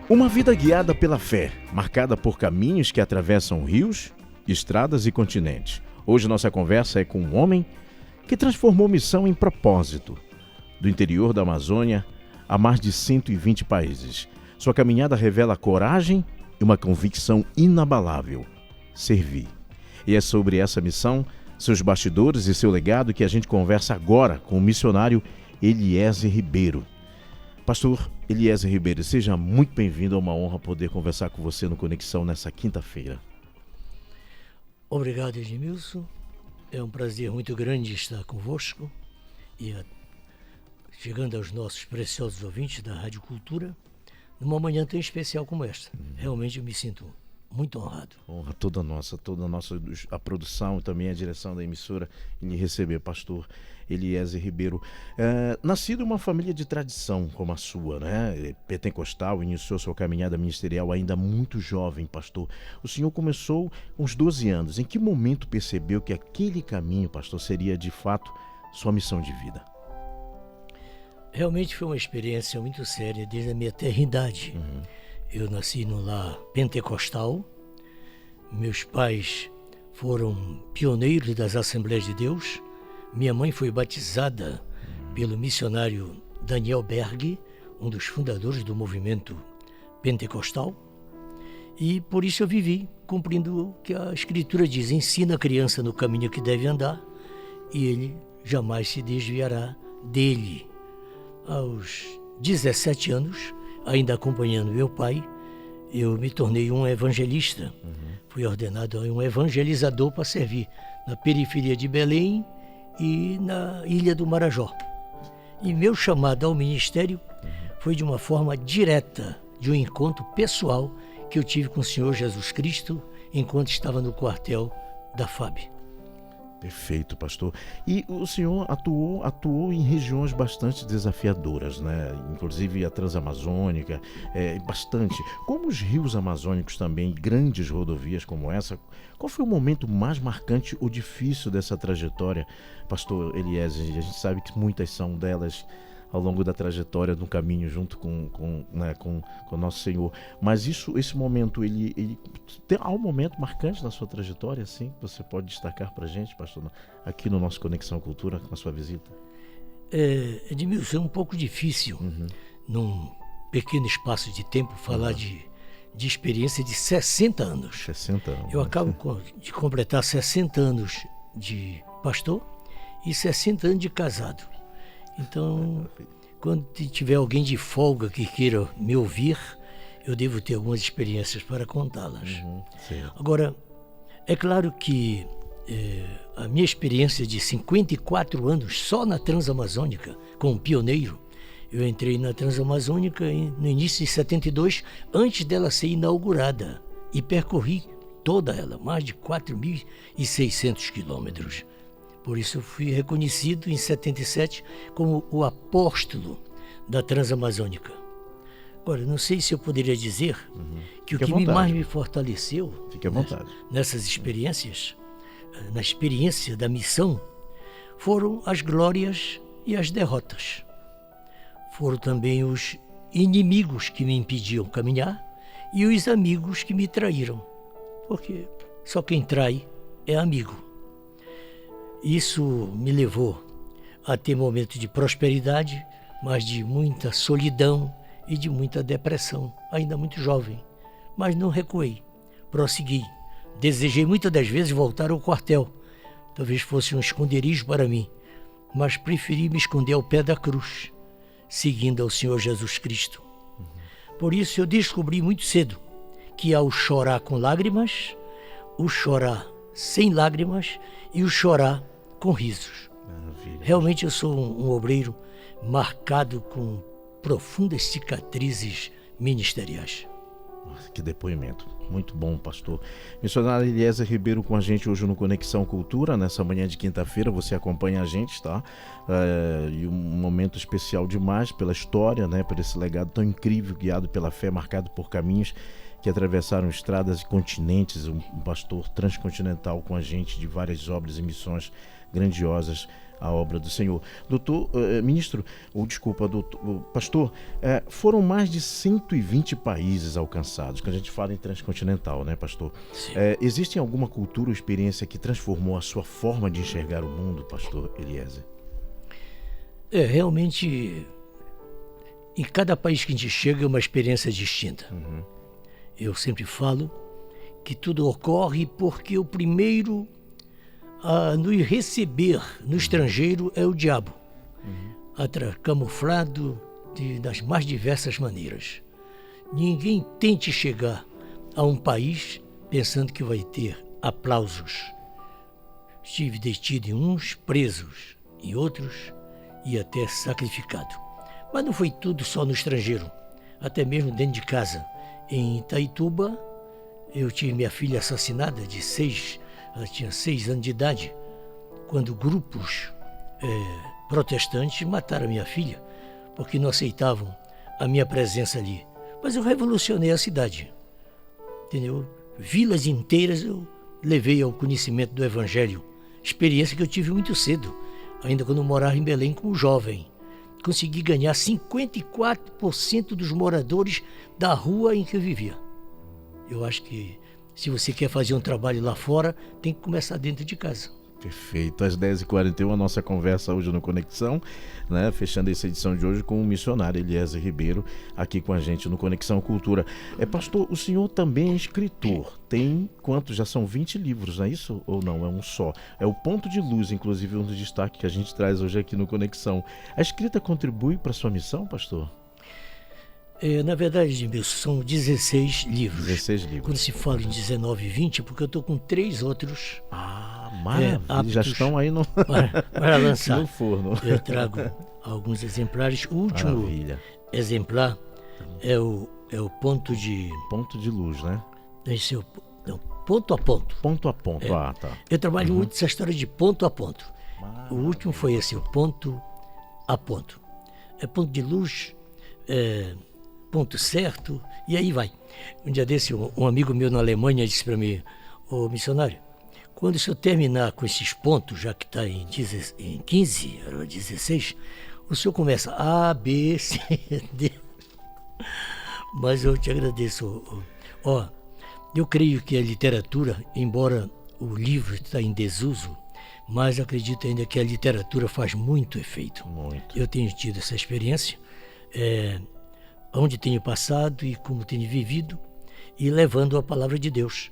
Uma vida guiada pela fé, marcada por caminhos que atravessam rios, estradas e continentes. Hoje nossa conversa é com um homem que transformou missão em propósito. Do interior da Amazônia a mais de 120 países. Sua caminhada revela coragem e uma convicção inabalável: servir. E é sobre essa missão, seus bastidores e seu legado que a gente conversa agora com o missionário Eliezer Ribeiro. Pastor Eliezer Ribeiro, seja muito bem-vindo, é uma honra poder conversar com você no Conexão nessa quinta-feira. Obrigado, Edmilson. É um prazer muito grande estar convosco e chegando aos nossos preciosos ouvintes da Rádio Cultura, numa manhã tão especial como esta. Realmente eu me sinto muito honrado. Honra toda nossa, a produção e também a direção da emissora em lhe receber, pastor Eliezer Ribeiro. Nascido em uma família de tradição como a sua, né? Pentecostal, iniciou sua caminhada ministerial ainda muito jovem, pastor. O senhor começou uns 12 anos. Em que momento percebeu que aquele caminho, pastor, seria de fato sua missão de vida? Realmente foi uma experiência muito séria desde a minha eternidade. Eu nasci num lar pentecostal. Meus pais foram pioneiros das Assembleias de Deus. Minha mãe foi batizada pelo missionário Daniel Berg, um dos fundadores do movimento pentecostal. E por isso eu vivi cumprindo o que a Escritura diz: ensina a criança no caminho que deve andar e ele jamais se desviará dele. Aos 17 anos, ainda acompanhando meu pai, eu me tornei um evangelista. Fui ordenado um evangelizador para servir na periferia de Belém e na Ilha do Marajó. E meu chamado ao ministério foi de uma forma direta, de um encontro pessoal que eu tive com o Senhor Jesus Cristo enquanto estava no quartel da FAB. Perfeito, pastor. E o senhor atuou em regiões bastante desafiadoras, né? Inclusive a Transamazônica, bastante. Como os rios amazônicos também, grandes rodovias como essa, qual foi o momento mais marcante ou difícil dessa trajetória, pastor Eliezer? A gente sabe que muitas são delas ao longo da trajetória no caminho junto com o nosso Senhor. Mas esse momento, há um momento marcante na sua trajetória, assim, que você pode destacar para a gente, pastor, aqui no nosso Conexão Cultura, com a sua visita? Edmilson, é um pouco difícil, num pequeno espaço de tempo, falar de experiência de 60 anos. 60 anos. Eu acabo de completar 60 anos de pastor e 60 anos de casado. Então, quando tiver alguém de folga que queira me ouvir, eu devo ter algumas experiências para contá-las. Agora, é claro que a minha experiência de 54 anos só na Transamazônica, como pioneiro, eu entrei na Transamazônica no início de 72, antes dela ser inaugurada, e percorri toda ela, mais de 4.600 quilômetros. Por isso eu fui reconhecido em 77 como o apóstolo da Transamazônica. Agora, não sei se eu poderia dizer que o que mais me fortaleceu nessas experiências, na experiência da missão, foram as glórias e as derrotas. Foram também os inimigos que me impediam caminhar e os amigos que me traíram, porque só quem trai é amigo. Isso me levou a ter momentos de prosperidade, mas de muita solidão e de muita depressão, ainda muito jovem. Mas não recuei, prossegui. Desejei muitas das vezes voltar ao quartel. Talvez fosse um esconderijo para mim, mas preferi me esconder ao pé da cruz, seguindo ao Senhor Jesus Cristo. Por isso eu descobri muito cedo que há o chorar com lágrimas, o chorar sem lágrimas e o chorar com risos. Maravilha. Realmente eu sou um obreiro marcado com profundas cicatrizes ministeriais. Nossa, que depoimento. Muito bom, pastor. Missionário Eliezer Ribeiro com a gente hoje no Conexão Cultura, nessa manhã de quinta-feira. Você acompanha a gente, tá? E um momento especial demais pela história, né? Por esse legado tão incrível, guiado pela fé, marcado por caminhos que atravessaram estradas e continentes. Um pastor transcontinental com a gente de várias obras e missões grandiosas a obra do Senhor. Doutor, ministro, ou desculpa, pastor, foram mais de 120 países alcançados, que a gente fala em transcontinental, né, pastor? Existe alguma cultura ou experiência que transformou a sua forma de enxergar o mundo, pastor Eliezer? Realmente, em cada país que a gente chega é uma experiência distinta. Eu sempre falo que tudo ocorre porque o primeiro a nos receber no estrangeiro é o diabo, camuflado das mais diversas maneiras. Ninguém tente chegar a um país pensando que vai ter aplausos. Estive detido em uns, presos em outros e até sacrificado. Mas não foi tudo só no estrangeiro, até mesmo dentro de casa. Em Itaituba, eu tive minha filha assassinada ela tinha 6 anos de idade, quando grupos protestantes mataram minha filha, porque não aceitavam a minha presença ali. Mas eu revolucionei a cidade, entendeu? Vilas inteiras eu levei ao conhecimento do Evangelho, experiência que eu tive muito cedo, ainda quando eu morava em Belém como jovem. Consegui ganhar 54% dos moradores da rua em que eu vivia. Eu acho que se você quer fazer um trabalho lá fora, tem que começar dentro de casa. Perfeito. Às 10h41, a nossa conversa hoje no Conexão, né? Fechando essa edição de hoje com o missionário Eliezer Ribeiro, aqui com a gente no Conexão Cultura. Pastor, o senhor também é escritor. Tem quantos? Já são 20 livros, não é isso? Ou não? É um só? É o Ponto de Luz, inclusive, um dos destaques que a gente traz hoje aqui no Conexão. A escrita contribui para a sua missão, pastor? Na verdade, Edmilson, são 16 livros. 16 livros. Quando se fala em 19 e 20, porque eu estou com 3 outros. Maravilha, já estão aí para lançar. No forno. Eu trago alguns exemplares. O último exemplar é o Ponto de Luz, né? Ponto a Ponto. Ponto a Ponto, tá. Eu trabalho muito essa história de ponto a ponto. O último foi esse, o Ponto a Ponto. É ponto de luz, ponto certo, e aí vai. Um dia desse, um amigo meu na Alemanha disse para mim: ô missionário, quando o senhor terminar com esses pontos, já que está em 15, 16, o senhor começa A, B, C, D. Mas eu te agradeço. Eu creio que a literatura, embora o livro está em desuso, mas acredito ainda que a literatura faz muito efeito. Muito. Eu tenho tido essa experiência, onde tenho passado e como tenho vivido, e levando a palavra de Deus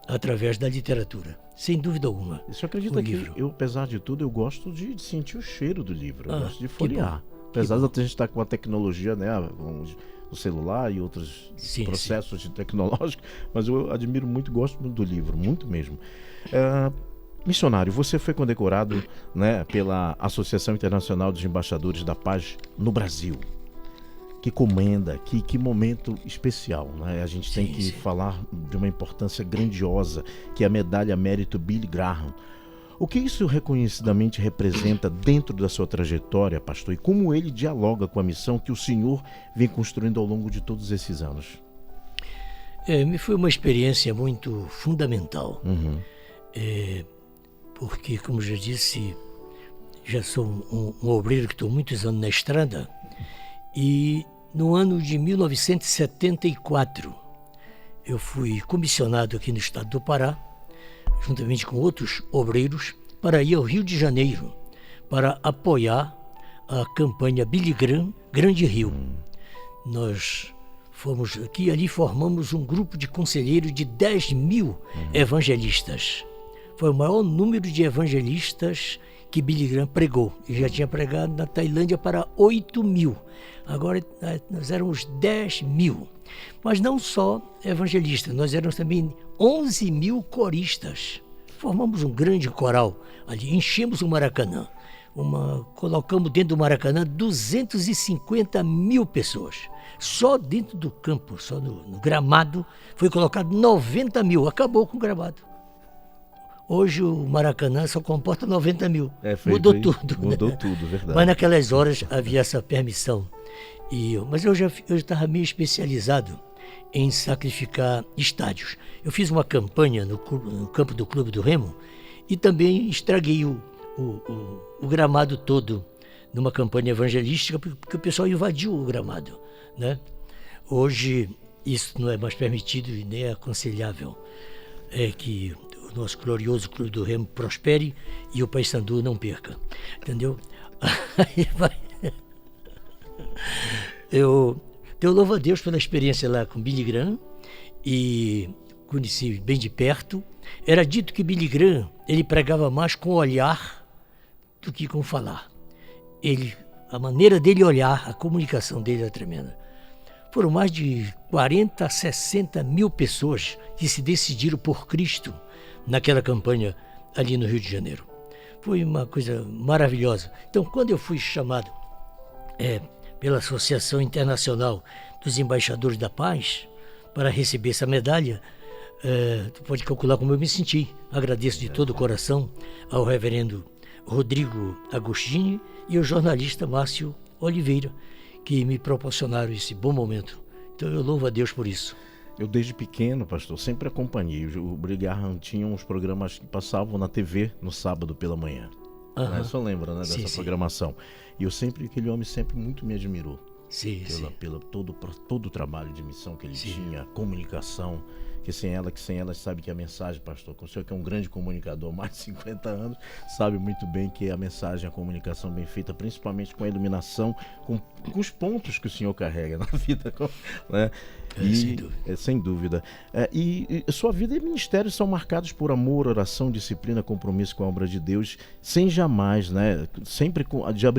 através da literatura, sem dúvida alguma. Você acredita que eu, apesar de tudo, eu gosto de sentir o cheiro do livro, eu gosto de folhear. Apesar de a gente estar com a tecnologia, né, o celular e outros processos tecnológicos, mas eu admiro muito, gosto muito do livro, muito mesmo. Missionário, você foi condecorado, né, pela Associação Internacional dos Embaixadores da Paz no Brasil. Que comenda, que momento especial, né? A gente tem que falar de uma importância grandiosa, que é a medalha Mérito Billy Graham. O que isso reconhecidamente representa dentro da sua trajetória, pastor, e como ele dialoga com a missão que o senhor vem construindo ao longo de todos esses anos? Me foi uma experiência muito fundamental, porque, como já disse, já sou um obreiro que estou muitos anos na estrada. E no ano de 1974, eu fui comissionado aqui no estado do Pará, juntamente com outros obreiros, para ir ao Rio de Janeiro, para apoiar a campanha Billy Graham Grande Rio. Nós fomos aqui e ali formamos um grupo de conselheiros de 10 mil evangelistas. Foi o maior número de evangelistas que Billy Graham pregou. Ele já tinha pregado na Tailândia para 8 mil. Agora nós éramos 10 mil. Mas não só evangelistas, nós éramos também 11 mil coristas. Formamos um grande coral ali, enchemos o Maracanã. Colocamos dentro do Maracanã 250 mil pessoas. Só dentro do campo, só no gramado, foi colocado 90 mil. Acabou com o gramado. Hoje o Maracanã só comporta 90 mil. Mudou tudo. Mudou tudo, verdade. Mas naquelas horas havia essa permissão. Mas eu estava meio especializado em sacrificar estádios. Eu fiz uma campanha no campo do Clube do Remo e também estraguei o o gramado todo numa campanha evangelística, porque o pessoal invadiu o gramado, né? Hoje isso não é mais permitido e nem é aconselhável. É que o nosso glorioso Clube do Remo prospere e o Paysandu não perca, entendeu? Aí vai. Eu louvo a Deus pela experiência lá com Billy Graham e conheci bem de perto. Era dito que Billy Graham, ele pregava mais com o olhar do que com falar. A maneira dele olhar, a comunicação dele era tremenda. Foram mais de 40 a 60 mil pessoas que se decidiram por Cristo naquela campanha ali no Rio de Janeiro. Foi uma coisa maravilhosa. Então, quando eu fui chamado pela Associação Internacional dos Embaixadores da Paz para receber essa medalha, tu pode calcular como eu me senti. Agradeço de todo o coração ao reverendo Rodrigo Agostini e ao jornalista Márcio Oliveira, que me proporcionaram esse bom momento. Então eu louvo a Deus por isso. Eu desde pequeno, pastor, sempre acompanhei. O Brigham tinha uns programas que passavam na TV no sábado pela manhã. Né? Só lembra, né, dessa programação. E aquele homem sempre muito me admirou. Sim, pelo todo o trabalho de missão que ele tinha, comunicação, que sem ela sabe que a mensagem, pastor, o senhor que é um grande comunicador, mais de 50 anos, sabe muito bem que a mensagem, a comunicação bem feita, principalmente com a iluminação, com os pontos que o senhor carrega na vida, né? Sem dúvida. Sem dúvida. E sua vida e ministério são marcados por amor, oração, disciplina, compromisso com a obra de Deus, sem jamais, né? Sempre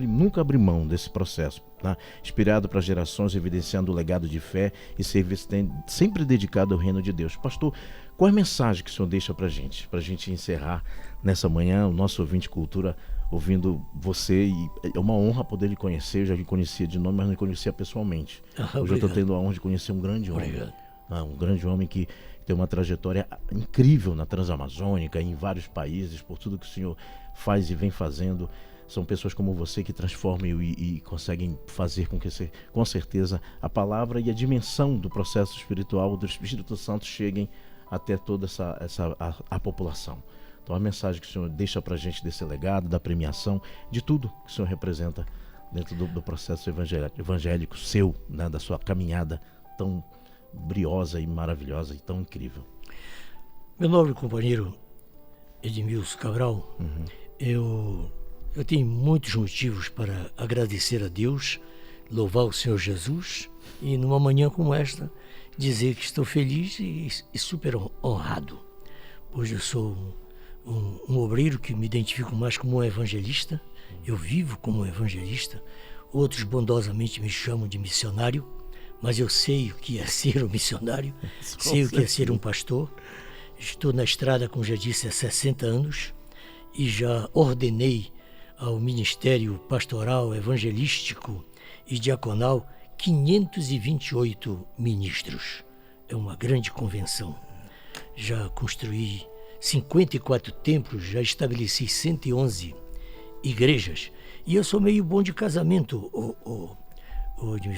nunca abrir mão desse processo, né? Inspirado para gerações, evidenciando o legado de fé e serviço sempre dedicado ao reino de Deus. Pastor, qual é a mensagem que o senhor deixa para gente encerrar nessa manhã, o nosso ouvinte cultura ouvindo você, e é uma honra poder lhe conhecer. Eu já lhe conhecia de nome, mas não lhe conhecia pessoalmente. Hoje eu estou tendo a honra de conhecer um grande homem. Um grande homem que tem uma trajetória incrível na Transamazônica, em vários países, por tudo que o senhor faz e vem fazendo. São pessoas como você que transformam e conseguem fazer com que, com certeza, a palavra e a dimensão do processo espiritual do Espírito Santo cheguem até toda a população. Então, a mensagem que o senhor deixa para a gente desse legado, da premiação, de tudo que o senhor representa dentro do processo evangélico seu, né, da sua caminhada tão briosa e maravilhosa e tão incrível. Meu nobre companheiro Edmilson Cabral, eu tenho muitos motivos para agradecer a Deus, louvar o Senhor Jesus e numa manhã como esta dizer que estou feliz e super honrado. Hoje eu sou um obreiro que me identifico mais como um evangelista, eu vivo como um evangelista. Outros bondosamente me chamam de missionário, mas eu sei o que é ser um missionário, sei o que é ser um pastor. Estou na estrada, como já disse, há 60 anos e já ordenei ao Ministério Pastoral, Evangelístico e Diaconal 528 ministros. É uma grande convenção. Já construí 54 templos, já estabeleci 111 igrejas. E eu sou meio bom de casamento.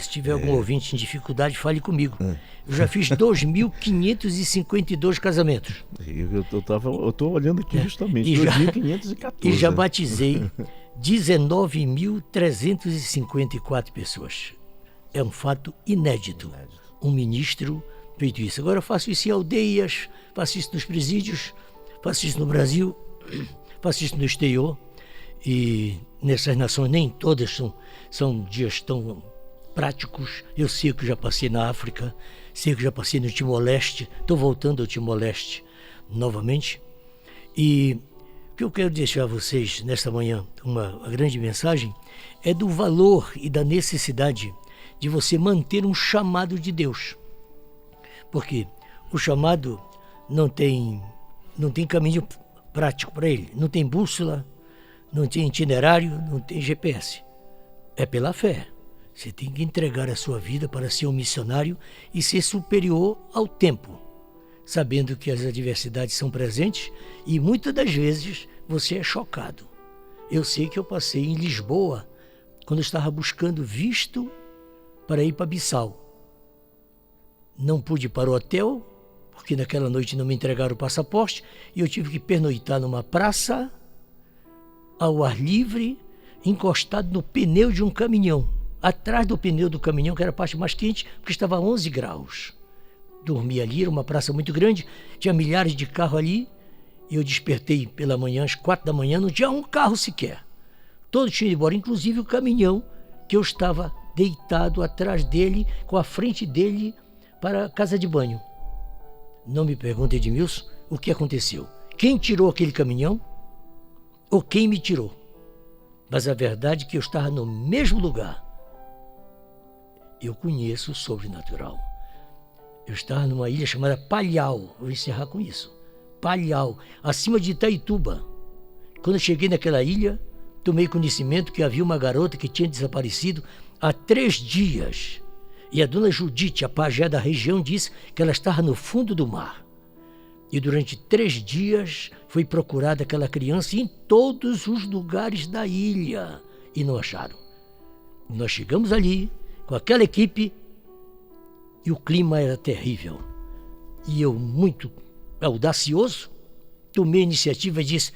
Se tiver algum ouvinte em dificuldade, fale comigo. Eu já fiz 2.552 casamentos. Eu estou olhando aqui justamente, 2.514. E já batizei 19.354 pessoas. É um fato inédito. Um ministro feito isso. Agora eu faço isso em aldeias, faço isso nos presídios, faço isso no Brasil, faço isso no exterior. E nessas nações nem todas são dias tão práticos. Eu sei que já passei na África, sei que já passei no Timor-Leste, estou voltando ao Timor-Leste novamente. E o que eu quero deixar a vocês nesta manhã, uma grande mensagem, é do valor e da necessidade de você manter um chamado de Deus. Porque o chamado não tem caminho prático para ele, não tem bússola, não tem itinerário, não tem GPS. É pela fé. Você tem que entregar a sua vida para ser um missionário e ser superior ao tempo, sabendo que as adversidades são presentes e muitas das vezes você é chocado. Eu sei que eu passei em Lisboa quando eu estava buscando visto para ir para Bissau. Não pude ir para o hotel, porque naquela noite não me entregaram o passaporte e eu tive que pernoitar numa praça ao ar livre, encostado no pneu de um caminhão. Atrás do pneu do caminhão, que era a parte mais quente, porque estava a 11 graus. Dormi ali, era uma praça muito grande, tinha milhares de carros ali. E eu despertei pela manhã, às 4 da manhã, não tinha um carro sequer. Todos tinham ido embora, inclusive o caminhão, que eu estava deitado atrás dele, com a frente dele para a casa de banho. Não me pergunte, Edmilson, o que aconteceu. Quem tirou aquele caminhão? Ou quem me tirou? Mas a verdade é que eu estava no mesmo lugar. Eu conheço o sobrenatural. Eu estava numa ilha chamada Palhau. Vou encerrar com isso. Palhau, acima de Itaituba. Quando eu cheguei naquela ilha, tomei conhecimento que havia uma garota que tinha desaparecido há 3 dias. E a dona Judite, a pajé da região, disse que ela estava no fundo do mar. E durante 3 dias foi procurada aquela criança em todos os lugares da ilha. E não acharam. Nós chegamos ali com aquela equipe e o clima era terrível. E eu, muito audacioso, tomei a iniciativa e disse: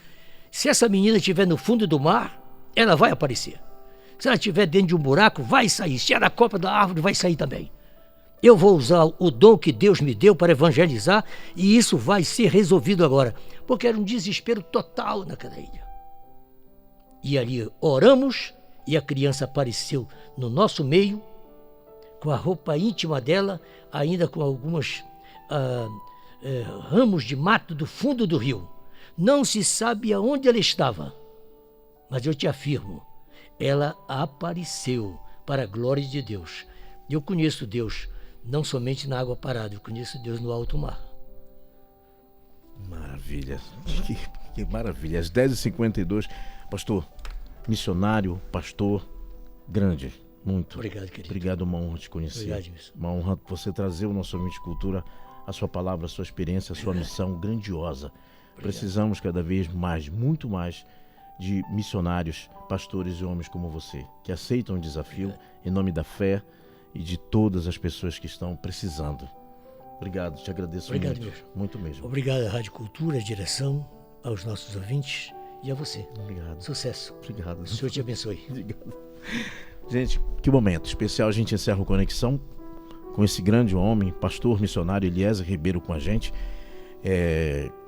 se essa menina estiver no fundo do mar, ela vai aparecer. Se ela estiver dentro de um buraco, vai sair. Se é na copa da árvore, vai sair também. Eu vou usar o dom que Deus me deu para evangelizar e isso vai ser resolvido agora. Porque era um desespero total naquela ilha. E ali oramos e a criança apareceu no nosso meio, com a roupa íntima dela, ainda com algumas ramos de mato do fundo do rio. Não se sabe aonde ela estava, mas eu te afirmo, ela apareceu para a glória de Deus. Eu conheço Deus não somente na água parada, eu conheço Deus no alto mar. Maravilha, que maravilha. Às 10h52, pastor, missionário, pastor, grande, muito. Obrigado, querido. Obrigado, uma honra te conhecer. Obrigado, Wilson. Uma honra você trazer o nosso Ouvinte Cultura, a sua palavra, a sua experiência, a sua missão grandiosa. Precisamos cada vez mais, muito mais, de missionários, pastores e homens como você, que aceitam o desafio em nome da fé e de todas as pessoas que estão precisando. Obrigado, te agradeço. Obrigado muito, mesmo. muito mesmo. Obrigado à Rádio Cultura, à direção, aos nossos ouvintes e a você. Obrigado. Sucesso. Obrigado. O Senhor te abençoe. Obrigado. Gente, que momento especial. A gente encerra o Conexão com esse grande homem, pastor missionário Eliezer Ribeiro com a gente,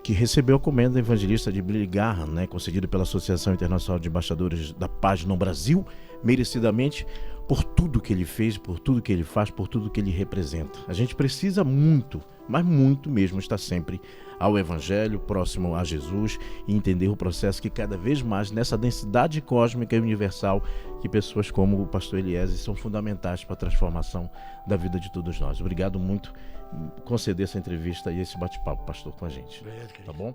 que recebeu a comenda evangelista de Billy Graham, né, concedida pela Associação Internacional de Embaixadores da Paz no Brasil, merecidamente, por tudo que ele fez, por tudo que ele faz, por tudo que ele representa. A gente precisa muito, mas muito mesmo, estar sempre ao Evangelho, próximo a Jesus, e entender o processo que cada vez mais, nessa densidade cósmica e universal, que pessoas como o pastor Eliezer são fundamentais para a transformação da vida de todos nós. Obrigado muito por conceder essa entrevista e esse bate-papo, pastor, com a gente. Obrigado, querido. Tá bom?